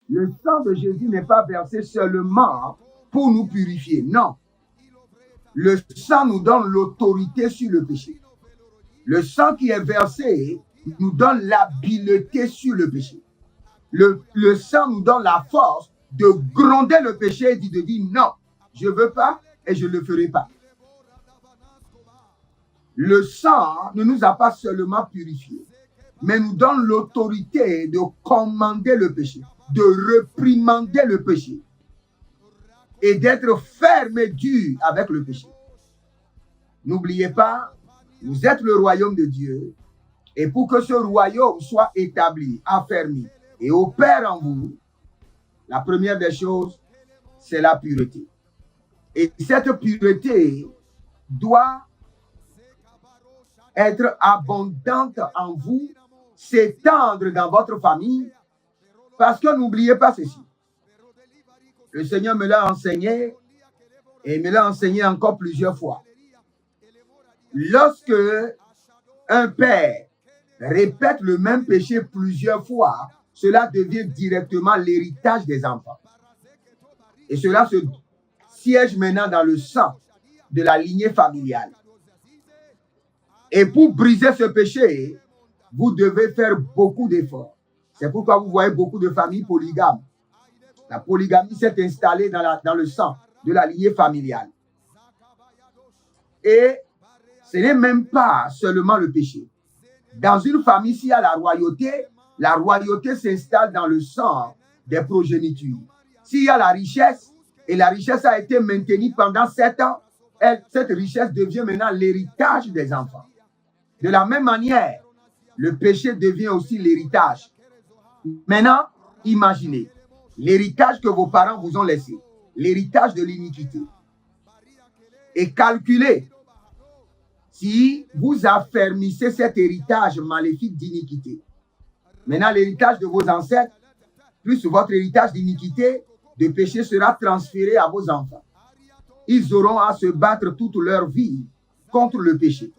Le sang de Jésus n'est pas versé seulement pour nous purifier. Non. Le sang nous donne l'autorité sur le péché. Le sang qui est versé nous donne l'habileté sur le péché. Le sang nous donne la force de gronder le péché et de dire non, je ne veux pas et je ne le ferai pas. Le sang ne nous a pas seulement purifiés, mais nous donne l'autorité de commander le péché, de réprimander le péché et d'être ferme et dur avec le péché. N'oubliez pas, vous êtes le royaume de Dieu et pour que ce royaume soit établi, affermi et opère en vous, la première des choses, c'est la pureté. Et cette pureté doit être abondante en vous, s'étendre dans votre famille, parce que n'oubliez pas ceci. Le Seigneur me l'a enseigné et me l'a enseigné encore plusieurs fois. Lorsque un père répète le même péché plusieurs fois, cela devient directement l'héritage des enfants. Et cela se siège maintenant dans le sang de la lignée familiale. Et pour briser ce péché, vous devez faire beaucoup d'efforts. C'est pourquoi vous voyez beaucoup de familles polygames. La polygamie s'est installée dans le sang de la lignée familiale. Et ce n'est même pas seulement le péché. Dans une famille, s'il y a la royauté s'installe dans le sang des progénitures. S'il y a la richesse, et la richesse a été maintenue pendant 7 ans, cette richesse devient maintenant l'héritage des enfants. De la même manière, le péché devient aussi l'héritage. Maintenant, imaginez l'héritage que vos parents vous ont laissé, l'héritage de l'iniquité. Et calculez si vous affermissez cet héritage maléfique d'iniquité. Maintenant, l'héritage de vos ancêtres, plus votre héritage d'iniquité, de péché sera transféré à vos enfants. Ils auront à se battre toute leur vie contre le péché.